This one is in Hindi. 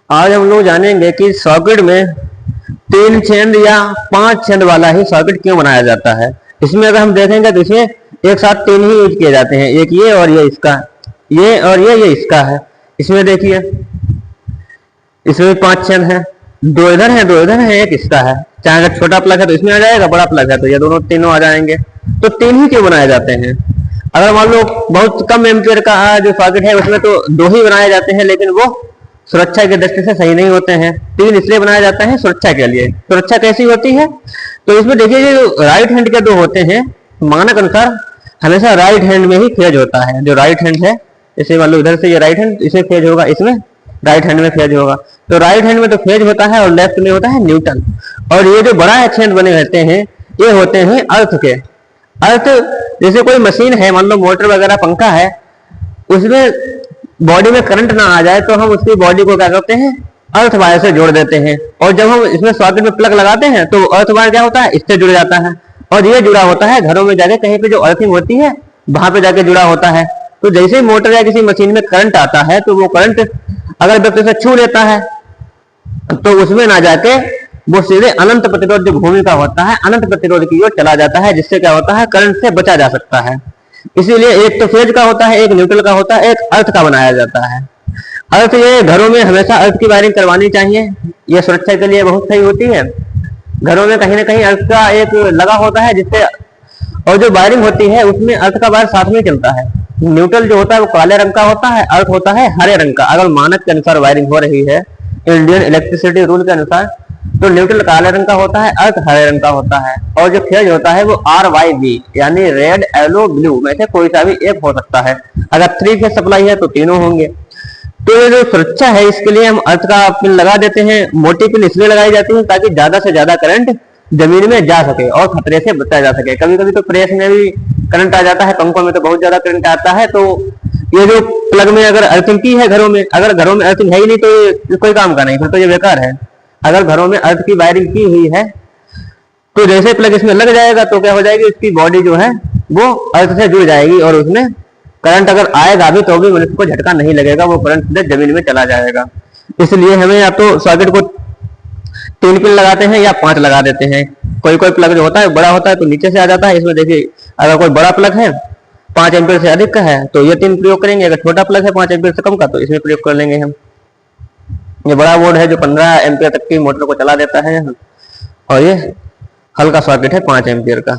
आज हम लोग जानेंगे कि सॉकेट में 3 छेद या 5 छेद वाला ही सॉकेट क्यों बनाया जाता है। इसमें अगर हम देखेंगे तो इसमें एक साथ 3 ही यूज किए जाते हैं, एक ये और ये इसका, ये और ये इसका है। इसमें देखिए इसमें 5 छेद हैं, 2 इधर है 2 इधर है, एक इसका है। चाहे अगर छोटा प्लग है तो इसमें आ जाएगा, बड़ा प्लग है तो ये दोनों तीनों आ जाएंगे। तो 3 ही क्यों बनाए जाते हैं। अगर मान लो बहुत कम एम्पियर का जो सॉकेट है उसमें तो 2 ही बनाए जाते हैं, लेकिन वो सुरक्षा की दृष्टि से सही नहीं होते हैं। 3 इसलिए बनाया जाता है सुरक्षा के लिए। सुरक्षा कैसी होती है तो इसमें देखिए जो राइट हैंड के 2 होते हैं, मानक अनुसार हमेशा राइट हैंड में ही फेज होता है। जो राइट हैंड है, जैसे मान लो इधर से ये राइट हैंड, इसे फेज होगा, इसमें राइट हैंड में फेज होगा। तो राइट हैंड में तो फेज होता है और लेफ्ट में होता है न्यूट्रल। और ये जो बड़ा छेद बने रहते हैं ये होते हैं अर्थ के। अर्थ जैसे कोई मशीन है, मान लो मोटर वगैरह पंखा है, उसमें बॉडी में करंट ना आ जाए तो हम उसकी बॉडी को क्या करते हैं, अर्थ वायर से जोड़ देते हैं। और जब हम इसमें सॉकेट में प्लग लगाते हैं तो अर्थ वायर क्या होता है, इससे जुड़ जाता है। और ये जुड़ा होता है घरों में जाके कहीं पे जो अर्थिंग होती है वहां पे जाके जुड़ा होता है। तो जैसे ही मोटर या किसी मशीन में करंट आता है तो वो करंट अगर व्यक्ति से छू लेता है तो उसमें ना जाके वो सीधे अनंत प्रतिरोध जो भूमि का होता है, अनंत प्रतिरोध की ओर चला जाता है, जिससे क्या होता है, करंट से बचा जा सकता है। इसीलिए एक तो फेज का होता है, एक न्यूट्रल का होता है, एक अर्थ का बनाया जाता है। अर्थ ये घरों में हमेशा अर्थ की वायरिंग करवानी चाहिए, ये सुरक्षा के लिए बहुत सही होती है। घरों में कहीं ना कहीं अर्थ का एक लगा होता है जिससे, और जो वायरिंग होती है उसमें अर्थ का वायर साथ में चलता है। न्यूट्रल जो होता है वो काले रंग का होता है, अर्थ होता है हरे रंग का। अगर मानक के अनुसार वायरिंग हो रही है, इंडियन इलेक्ट्रिसिटी रूल के अनुसार, तो न्यूट्रल काले रंग का होता है, अर्थ हरे रंग का होता है। और जो फेज होता है वो RYB यानी रेड येलो ब्लू में से कोई सा भी एक हो सकता है। अगर 3 फेज सप्लाई है तो तीनों होंगे। तो ये जो सुरक्षा है इसके लिए हम अर्थ का पिन लगा देते हैं। मोटी पिन इसलिए लगाई जाती है ताकि ज्यादा से ज्यादा करंट जमीन में जा सके और खतरे से बचा जा सके। कभी कभी तो प्रेस में भी करंट आ जाता है, पंखों में तो बहुत ज्यादा करंट आता है। तो ये जो प्लग में अगर अर्थिंग की है घरों में, अगर घरों में अर्थिंग है ही नहीं तो ये कोई काम का नहीं, फिर तो ये बेकार है। अगर घरों में अर्थ की वायरिंग की हुई है तो जैसे प्लग इसमें लग जाएगा तो क्या हो जाएगी, इसकी बॉडी जो है वो अर्थ से जुड़ जाएगी और उसमें करंट अगर आएगा भी तो भी मनुष्य को झटका नहीं लगेगा, वो करंट सीधे जमीन में चला जाएगा। इसलिए हमें या तो सॉकेट को 3 पिन लगाते हैं या 5 लगा देते हैं। कोई कोई प्लग जो होता है बड़ा होता है तो नीचे से आ जाता है। इसमें देखिए अगर कोई बड़ा प्लग है 5 एम्पीयर से अधिक का है तो ये 3 प्रयोग करेंगे, अगर छोटा प्लग है 5 एम्पीयर से कम का तो इसमें प्रयोग कर लेंगे हम। ये बड़ा बोर्ड है जो 15 एम्पीयर तक की मोटर को चला देता है, और ये हल्का सॉकेट है 5 एम्पीयर का।